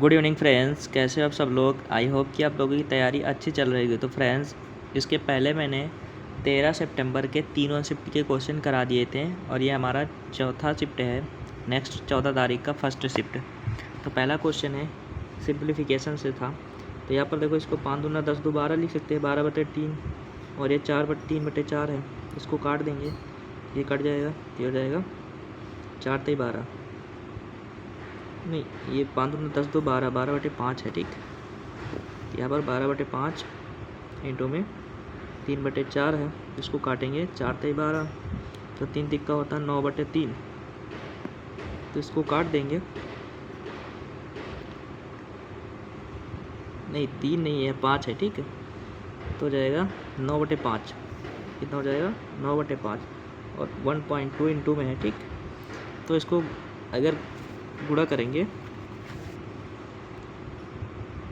Good evening friends, कैसे हो आप सब लोग। आई होप कि आप लोगों की तैयारी अच्छी चल रही है। तो फ्रेंड्स, इसके पहले मैंने 13 सितंबर के तीनों शिफ्ट के क्वेश्चन करा दिए थे और ये हमारा चौथा शिफ्ट है। नेक्स्ट 14 तारीख का फर्स्ट शिफ्ट। तो पहला क्वेश्चन है सिंप्लीफिकेशन से था। तो यहाँ पर देखो, इसको 5 दूना 10 दो 12 लिख सकते हैं, 12/3 और ये 3/4 है। इसको काट देंगे, ये कट जाएगा, ये हो जाएगा 4 3 12 नहीं, ये 5 दूना 10 दो 12, 12/5 है। ठीक, यहाँ पर 12/5 इंटू में 3/4 है। इसको काटेंगे, 4 3 12, तो 3 तिक्का होता है 9/3। तो इसको काट देंगे, नहीं 3 नहीं है, 5 है। ठीक है, तो हो जाएगा 9/5। कितना हो जाएगा 9/5 और 1.2 इंटू में है। ठीक, तो इसको अगर गुणा करेंगे,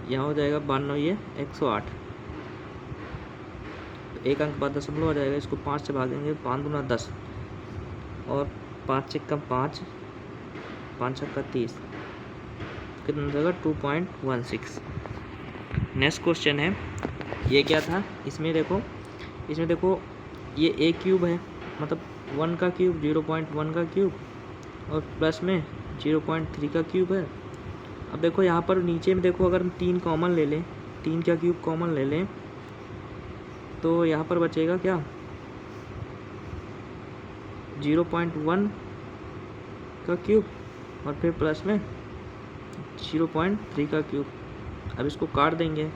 यहाँ हो जाएगा 92, ये 108। तो एक अंक बाद दशमलव हो जाएगा। इसको 5 से भागेंगे, 5 दूना 10 और 5 से कम 5, 5 छक्का 30, कितना हो जाएगा 2.16। नेक्स्ट क्वेश्चन है, ये क्या था, इसमें देखो ये a क्यूब है, मतलब 1 का क्यूब, 0.1 का क्यूब और प्लस में 0.3 का क्यूब है। अब देखो यहाँ पर नीचे में देखो, अगर हम 3 कॉमन ले लें, 3 का क्यूब कॉमन ले लें, तो यहाँ पर बचेगा क्या 0.1 का क्यूब और फिर प्लस में 0.3 का क्यूब। अब इसको काट देंगे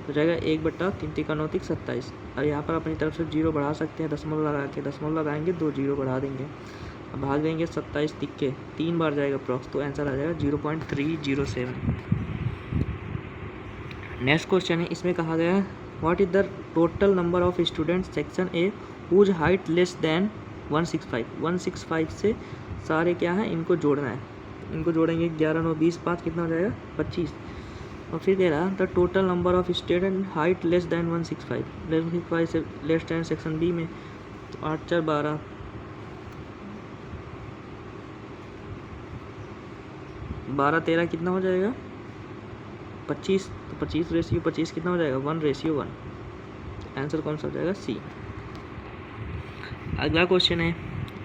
तो जाएगा 1/3 तिक्का 9 तिक 27। और यहाँ पर अपनी तरफ से 0 बढ़ा सकते हैं, दशमलव लगा के, दशमलव लगाएंगे 2 0 बढ़ा देंगे। अब भाग देंगे 27 तिक्के 3 बार जाएगा अप्रॉक्स, तो आंसर आ जाएगा 0.307। नेक्स्ट क्वेश्चन है, इसमें कहा गया है what is the total number of students section a whose height less than 165। 165 से सारे क्या हैं, इनको जोड़ना है। इनको जोड़ेंगे, 11 9 20 5, कितना हो जाएगा 25। और फिर कह रहा the total number of student height less than 165 से लेस देन सेक्शन बी में, तो 8 4 12, 12 13 कितना हो जाएगा 25। तो 25/25 कितना हो जाएगा 1/1। आंसर कौन सा हो जाएगा सी। अगला क्वेश्चन है,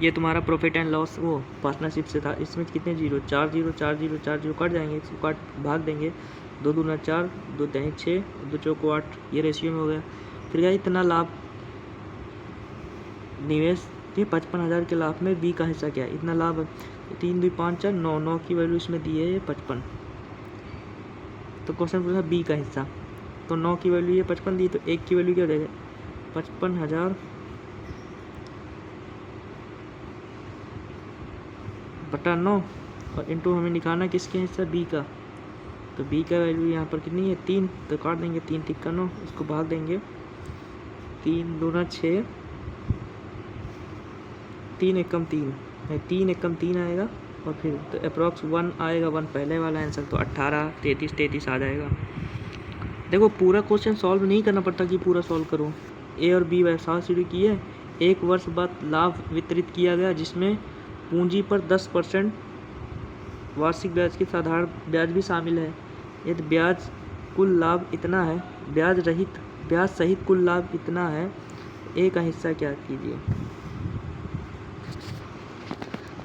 ये तुम्हारा प्रॉफिट एंड लॉस वो पार्टनरशिप से था। इसमें कितने 0, 4 0 4 0 4 0 कट जाएंगे, इसको काट भाग देंगे, 2 दूना 4, 2 3 6, 2 चौको 8, ये रेशियो में हो गया। फिर क्या इतना लाभ निवेश ये 55,000 के लाभ में बी का हिस्सा क्या है, इतना लाभ 3 2 5 4 9, 9 की वैल्यू इसमें दी है ये 55। तो क्वेश्चन पूछा बी का हिस्सा, तो 9 की वैल्यू ये 55 दी, तो 1 की वैल्यू क्या हो जाएगा 55,000 बटा 9 और इंटू हमें निकालना किसके हिस्सा बी का। तो बी का वैल्यू यहाँ पर कितनी है 3, तो काट देंगे 3 तिक्का 9, इसको भाग देंगे 3 दूना 6, 3 एकम 3 है, 3 एकम 3 आएगा और फिर तो अप्रॉक्स 1 आएगा, 1 पहले वाला आंसर, तो 18 33 33 आ जाएगा। देखो पूरा क्वेश्चन सॉल्व नहीं करना पड़ता कि पूरा सॉल्व करो। ए और बी वैसा शुरू किए, 1 वर्ष बाद लाभ वितरित किया गया जिसमें पूंजी पर 10% वार्षिक ब्याज की साधारण ब्याज भी शामिल है। यदि ब्याज कुल लाभ इतना है, ब्याज सहित कुल लाभ इतना है, ए का हिस्सा क्या कीजिए।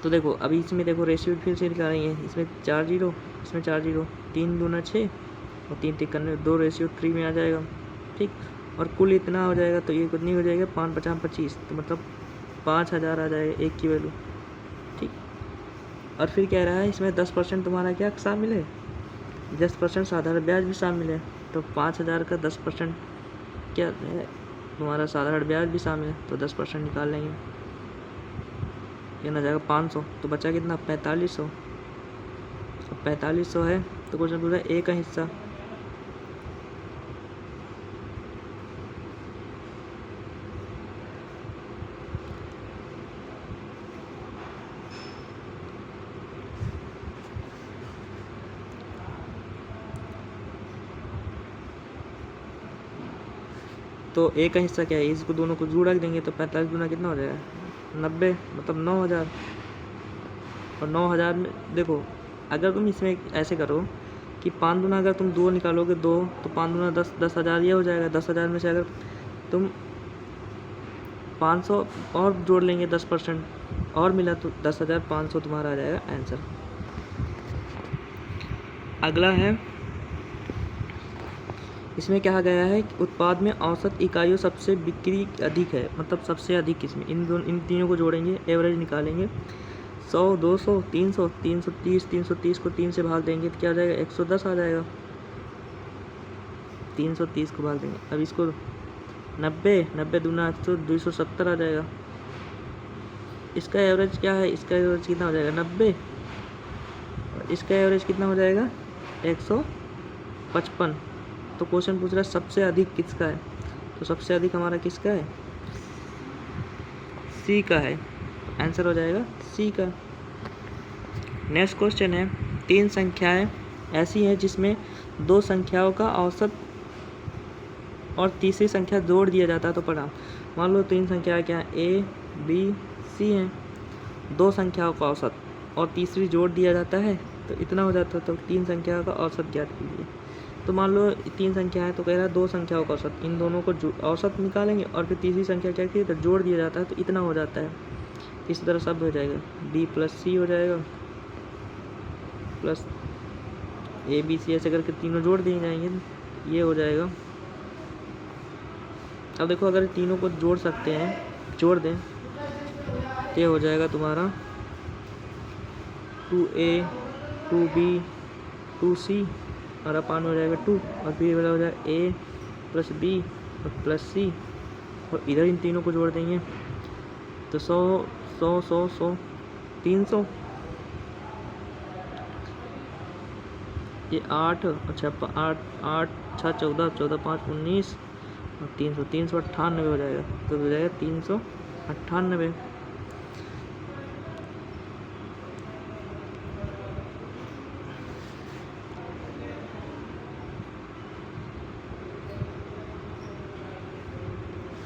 तो देखो अभी इसमें देखो रेशियो फिर से निकालेंगे, इसमें 4 0, इसमें 4 0, 3 दूना 6 और 3 तिक्का 2/3 में आ जाएगा। ठीक, और कुल इतना हो जाएगा, तो ये कितनी हो जाएगा 5 50 25, तो मतलब 5,000 आ जाएगा एक की वैल्यू। ठीक, और फिर कह रहा है इसमें 10% तुम्हारा क्या शामिल है, 10% साधारण ब्याज भी शामिल है। तो 5,000 का 10% क्या है, तुम्हारा साधारण ब्याज भी शामिल है, तो 10% निकाल लेंगे, ये ना जाएगा 500, तो बचा कितना 4500। अब 4500 है, तो क्वेश्चन पूछा ए का हिस्सा। तो ए का हिस्सा क्या है, इसको दोनों को जोड़ रख देंगे, तो 45 गुना कितना हो जाएगा 90, मतलब 9,000। और 9,000 में देखो, अगर तुम इसमें ऐसे करो कि कि 5 दूना अगर तुम 2 निकालोगे 2 तो 5 दूना 10, 10,000 ये हो जाएगा। 10,000 में से अगर तुम 500 और जोड़ लेंगे 10% और मिला तो 10,500 तुम्हारा आ जाएगा आंसर। अगला है, इसमें कहा गया है कि उत्पाद में औसत इकाइयों सबसे बिक्री अधिक है, मतलब सबसे अधिक इसमें इन तीनों को जोड़ेंगे, एवरेज निकालेंगे। 100, 200, 300, 330, 330 को 3 से भाग देंगे तो क्या आ जाएगा, 110 आ जाएगा। 330 को भाग देंगे, अब इसको 90, 90 दूना 270 आ जाएगा। इसका एवरेज क्या है, इसका एवरेज कितना हो जाएगा 90, और इसका एवरेज कितना हो जाएगा 155। तो क्वेश्चन पूछ रहा है सबसे अधिक किसका है, तो सबसे अधिक हमारा किसका है, सी का है, आंसर हो जाएगा सी का। नेक्स्ट क्वेश्चन है, 3 संख्याएं ऐसी हैं जिसमें 2 संख्याओं का औसत और तीसरी संख्या जोड़ दिया जाता है तो पढ़ा। मान लो 3 संख्याएं क्या हैं, ए बी सी हैं, 2 संख्याओं का औसत और तीसरी जोड़ दिया जाता है तो इतना हो जाता है, तो 3 संख्याओं का औसत ज्ञात कीजिए। तो मान लो 3 संख्या है तो कह रहा है 2 संख्याओं का औसत, इन दोनों को औसत निकालेंगे और फिर तीसरी संख्या क्या की तो जोड़ दिया जाता है तो इतना हो जाता है। इस तरह सब हो जाएगा, बी प्लस सी हो जाएगा प्लस ए बी सी, ऐसे करके तीनों जोड़ दिए जाएंगे तो ये हो जाएगा। अब देखो अगर तीनों को जोड़ सकते हैं, जोड़ दें तो ये हो जाएगा तुम्हारा 2a 2b 2c और अपान हो जाएगा 2 और फिर वाला हो जाएगा a प्लस बी और प्लस सी, और इधर इन तीनों को जोड़ देंगे तो 100 100 100 100 300, ये 8 अच्छा 8 8 6 14 14 5 19 और 300 398 हो जाएगा, तो हो जाएगा 398।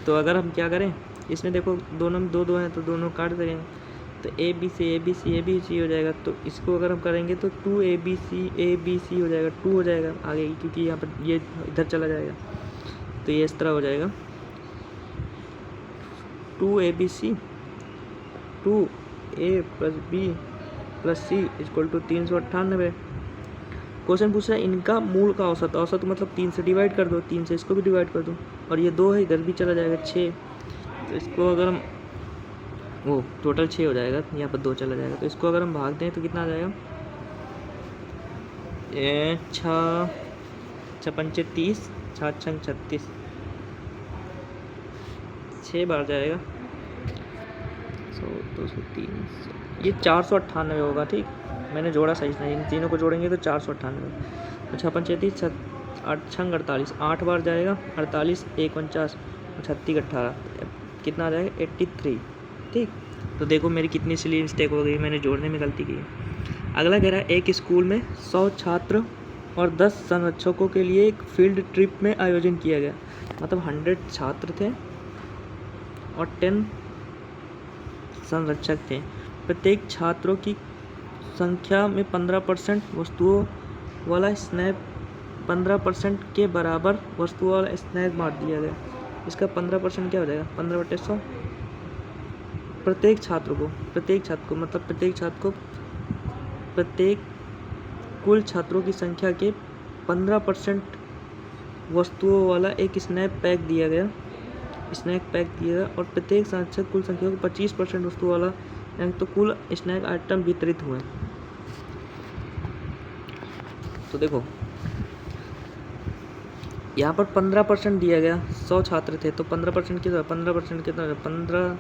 तो अगर हम क्या करें, इसमें देखो दोनों में 2 2 हैं तो दोनों काट देंगे तो ए बी सी हो जाएगा। तो इसको अगर हम करेंगे तो 2 हो जाएगा, 2 हो जाएगा आगे क्योंकि यहाँ पर ये इधर चला जाएगा तो ये इस तरह हो जाएगा 2ABC 2a plus b plus c equal to 398। Question पूछ रहा है इनका मूल का औसत, औसत मतलब 3 से डिवाइड कर दो, 3 से इसको भी डिवाइड कर दो और ये 2 है इधर भी चला जाएगा 6, तो इसको अगर हम वो टोटल 6 हो जाएगा, यहाँ पर 2 चला जाएगा तो इसको अगर हम भाग दें तो कितना आ जाएगा, 6 पंचे 30 6 छंग 36, 6 बार जाएगा 100 200 300, ये 498 होगा। ठीक, मैंने जोड़ा सही नहीं, इन तीनों को जोड़ेंगे तो 498। 6 पंचे 30 8 छंग 48, 8 बार जाएगा 48 1 49 36 18, कितना आ जाएगा 83। ठीक, तो देखो मेरी कितनी सिली मिस्टेक हो गई, मैंने जोड़ने में गलती की। अगला कह रहा है एक स्कूल में 100 छात्र और 10 संरक्षकों के लिए एक फील्ड ट्रिप में आयोजन किया गया, मतलब 100 छात्र थे और 10 संरक्षक थे। प्रत्येक छात्रों की संख्या में 15% वस्तुओं वाला स्नैप 15% के बराबर वस्तुओं वाला स्नैप बांट दिया गया। इसका 15% क्या हो जाएगा, 15/100। प्रत्येक छात्र को मतलब प्रत्येक कुल छात्रों की संख्या के 15% वस्तुओं वाला एक स्नैप पैक दिया गया और प्रत्येक संरक्षक कुल संख्या को 25% वस्तु वाला यानी तो कुल स्नैक आइटम वितरित हुए। तो देखो यहाँ पर 15% दिया गया, 100 छात्र थे तो 15% कितना, 15% कितना, 15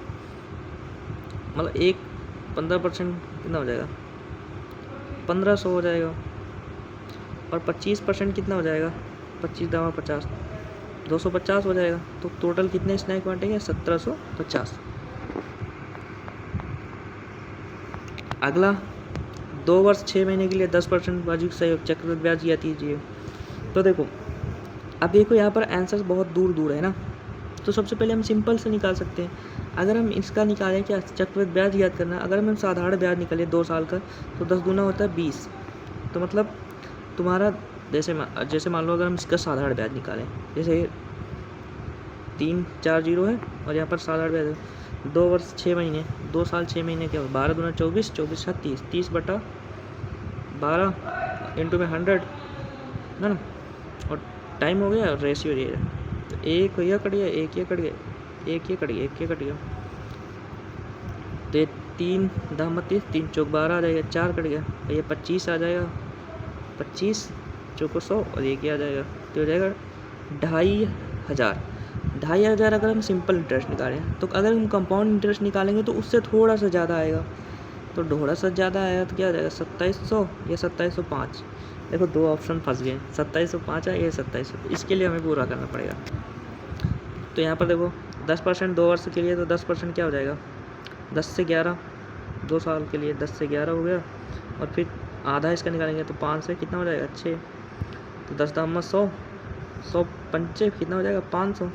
मतलब 15% कितना हो जाएगा, 1500 हो जाएगा और 25% कितना हो जाएगा, 25 दावा 50 250 हो जाएगा। तो टोटल कितने स्नैक बांटेंगे, 1750। अगला 2 वर्ष 6 महीने के लिए 10% वार्षिक सहयोग चक्रवृद्धि ब्याज याद कीजिए। तो देखो अब देखो यहाँ पर आंसर बहुत दूर दूर है ना, तो सबसे पहले हम सिंपल से निकाल सकते हैं। अगर हम इसका निकालें क्या, चक्रवृद्धि ब्याज याद करना, अगर हम साधारण ब्याज निकालें 2 साल का तो 10 दूना होता है 20, तो मतलब तुम्हारा जैसे मान लो अगर हम इसका साधारण ब्याज निकालें, जैसे 3 4 जीरो है और यहाँ पर साधारण ब्याज है 2 वर्ष 6 महीने, 2 साल 6 महीने क्या होगा, 12 दूना 24, 24 का 30, 30/12 इंटू में 100 है ना, और टाइम हो गया और रेशियो ये है, तो एक यह कट गया, एक ये कट गया, एक ये कट गया, एक ये कट गया, तो ये 3 10 32, 3 चौक 12 आ जाएगा, 4 कट गया, ये 25 आ जाएगा, 25 चौको 100 और एक आ जाएगा, तो हो जाएगा 2,500 अगर हम सिंपल इंटरेस्ट निकालें। तो अगर हम कंपाउंड इंटरेस्ट निकालेंगे तो उससे थोड़ा सा ज़्यादा आएगा, तो थोड़ा सा ज़्यादा आएगा तो क्या आ जाएगा 2700 या 2705। देखो 2 ऑप्शन फंस गए, 2705 है, ये 2700, इसके लिए हमें पूरा करना पड़ेगा। तो यहाँ पर देखो 10% 2 वर्ष के लिए, तो 10% क्या हो जाएगा 10 से 11, 2 साल के लिए 10 से 11 हो गया, और फिर आधा इसका निकालेंगे तो 5 से कितना हो जाएगा 6, तो 10 दाम 100, 100 पंचे कितना हो जाएगा 500,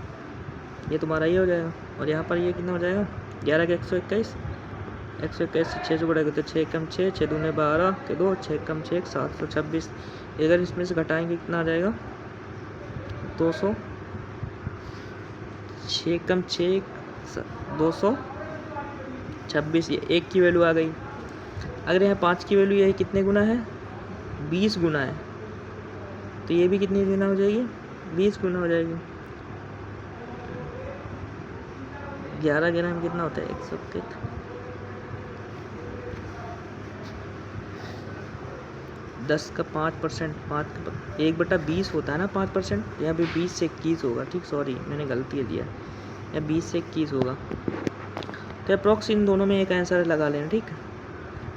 ये तुम्हारा ये हो जाएगा। और यहाँ पर ये कितना हो जाएगा 11 के 121, 121 से 6 से बढ़ेगा तो 6 कम 6, 6 दूने 12 के 2, 6 कम 6 726, अगर इसमें से घटाएंगे कितना आ जाएगा 200, 6 कम 6 226, ये 1 की वैल्यू आ गई। अगर यहाँ 5 की वैल्यू ये कितने गुना है 20 गुना है, तो ये भी कितनी गुना हो जाएगी 20 गुना हो जाएगी। 11 11 में कितना होता है 100, 10 का 5%, 1/20 होता है ना 5%, यहाँ पे 20 से 21 होगा, ठीक, सॉरी मैंने गलती दिया, या 20 से 21 होगा, तो अप्रॉक्स इन दोनों में एक आंसर लगा लेना, ठीक,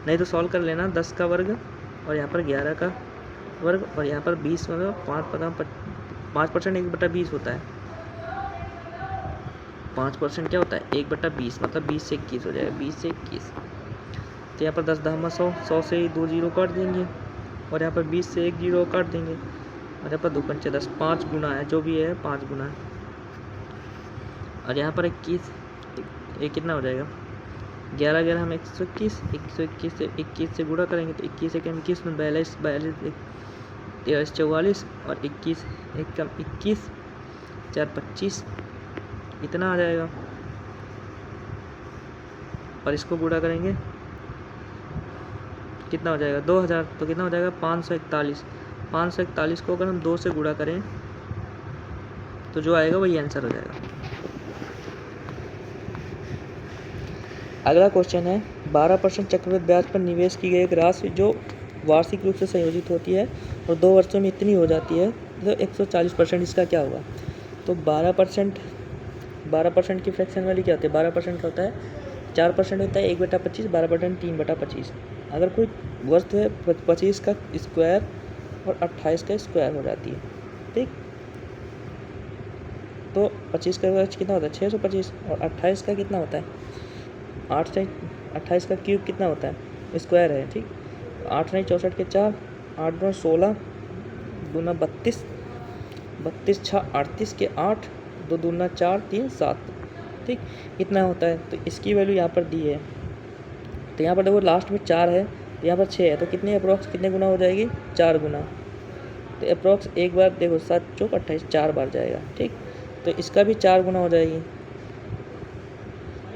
नहीं तो सॉल्व कर लेना 10 का वर्ग और यहाँ पर 11 का वर्ग और यहाँ पर 20 मतलब 5% 1/20 होता है, 5% क्या होता है 1/20, मतलब 20 से 21 हो जाएगा, 20 से 21। तो यहाँ पर 10 10 100, 100 से 2 जीरो काट देंगे और यहाँ पर 20 से 1 जीरो काट देंगे और यहाँ पर 2 पंचे 10, 5 गुना है, जो भी है 5 गुना है। और यहाँ पर 21, ये कितना हो जाएगा 11 11 हम 121, 121 से 21 से गुणा करेंगे तो 21 एक 21 में 42, 43 44 और 21 एक कम 21, 4 25, इतना आ जाएगा। और इसको गुणा करेंगे कितना हो जाएगा 2000, तो कितना हो जाएगा 541, 541 को अगर हम 2 से गुणा करें तो जो आएगा वही आंसर हो जाएगा। अगला क्वेश्चन है 12% चक्रवृद्धि ब्याज पर निवेश की गई एक राशि जो वार्षिक रूप से संयोजित होती है और 2 वर्षों में इतनी हो जाती है, तो 140% इसका क्या होगा। तो 12% की फ्रैक्शन वैल्यू क्या होती है, 12% का होता है 4% होता है 1/25, 12% 3/25। अगर कोई वस्तु है 25 का स्क्वायर और 28 का स्क्वायर हो जाती है, ठीक, तो 25 का स्क्वायर कितना होता है 625 और 28 का कितना होता है 8 से 28 का क्यूब कितना होता है स्क्वायर है, ठीक, 8 नहीं 64 के 4, 8 दूना 16, दूना 32, 32 6 38 के 8, 2 दूना 4 3 7, ठीक, इतना होता है। तो इसकी वैल्यू यहाँ पर दी है, तो यहाँ पर देखो लास्ट में 4 है, तो यहाँ पर 6 है, तो कितने अप्रॉक्स कितने गुना हो जाएगी 4 गुना। तो अप्रॉक्स एक बार देखो 7 चौक 28 4 बार जाएगा, ठीक, तो इसका भी 4 गुना हो जाएगी।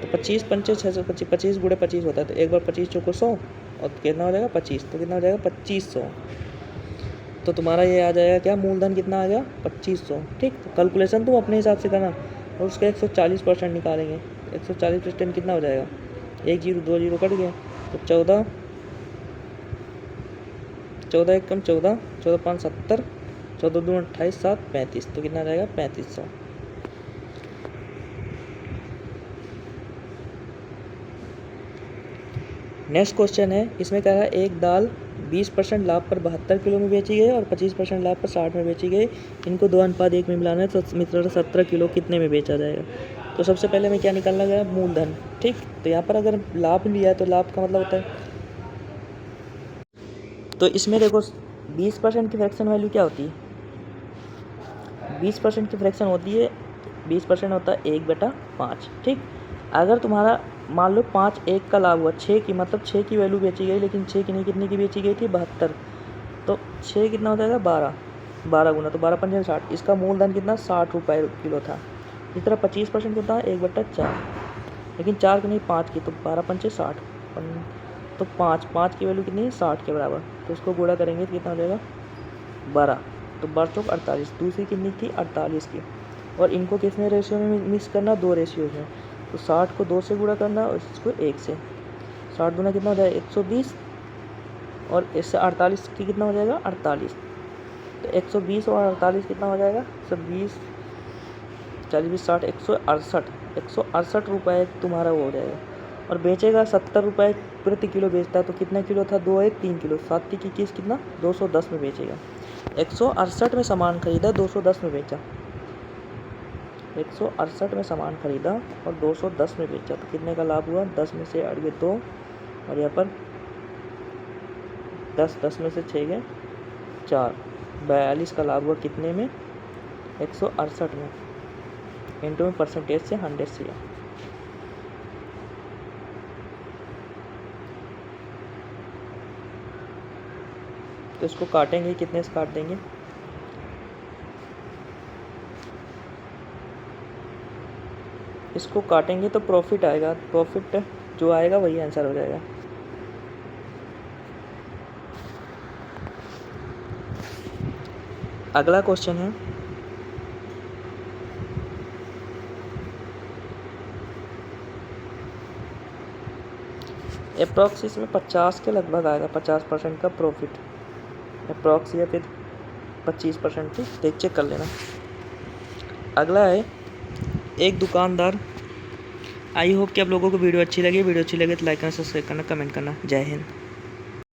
तो 25 पंचे 625, 25 गुणे 25 होता है, तो एक बार 25 चौको 100 और कितना हो जाएगा 25, तो कितना हो जाएगा 2500। तो तुम्हारा ये आ जाएगा क्या मूलधन कितना आ गया 2500, ठीक। तो कैलकुलेशन तुम अपने हिसाब से करना और उसका 140% निकालेंगे, 140% कितना हो जाएगा 1 जीरो 2 जीरो कट गया, तो 14 एक कम 14, 14 5 70, 14 2 28 7 35, तो कितना आ जाएगा 3500। नेक्स्ट क्वेश्चन है, इसमें क्या है एक दाल 20% लाभ पर 72 किलो में बेची गई और 25% लाभ पर 60 में बेची गई, इनको 2:1 में मिलाना है, तो मित्र 17 किलो कितने में बेचा जाएगा। तो सबसे पहले हमें क्या निकालना गया मूलधन, ठीक। तो यहाँ पर अगर लाभ लिया है तो लाभ का मतलब होता है, तो इसमें देखो 20% की फ्रैक्शन वैल्यू क्या होती है, 20% की फ्रैक्शन होती है 20% होता है 1/5, ठीक। अगर तुम्हारा मान लो 5 1 का लाभ हुआ 6 की, मतलब 6 की वैल्यू बेची गई, लेकिन 6 की नहीं कितने की बेची गई थी 72, तो 6 कितना हो जाएगा 12, 12 गुना, तो 12 पंजे 60। इसका मूलधन कितना 60 रुपये किलो था। इस तरह 25% कितना 1/4, लेकिन 4 की नहीं 5 की, तो 12 पंचे 60, तो 5 की वैल्यू कितनी 60 के बराबर, तो उसको गुणा करेंगे तो कितना हो जाएगा 12, तो 12 चौक 48। दूसरी कितनी थी 48 की, और इनको कितने रेशियो में मिक्स करना 2 रेशियो में, तो 60 को 2 से गुणा करना और इसको 1 से। 60 गुना कितना हो जाएगा 120, और इससे 48 की कितना हो जाएगा 48, तो 120 और 48 कितना हो जाएगा 120, 40 20 60 168 रुपये तुम्हारा वो हो जाएगा। और बेचेगा 70 रुपये प्रति किलो बेचता है, तो कितना किलो था 2 1 3 किलो, 7 की 21 कितना 210 में बेचेगा। 168 में सामान खरीदा 210 में बेचा, 168 में सामान खरीदा और 210 में बेचा, तो कितने का लाभ हुआ 10 में से 8 गए 2, और यहाँ पर 10 में से 6 गए 4, 42 का लाभ हुआ कितने में 168 में, इंटू में परसेंटेज से 100 से। तो इसको काटेंगे, कितने से काट देंगे, इसको काटेंगे तो प्रॉफिट आएगा, प्रॉफिट जो आएगा वही आंसर हो जाएगा। अगला क्वेश्चन है अप्रॉक्स, इसमें 50 के लगभग आएगा, 50% का प्रॉफिट अप्रॉक्स, या फिर 25% की, देख चेक कर लेना। अगला है एक दुकानदार। आई होप कि आप लोगों को वीडियो अच्छी लगी तो लाइक करना, सब्सक्राइब करना, कमेंट करना। जय हिंद।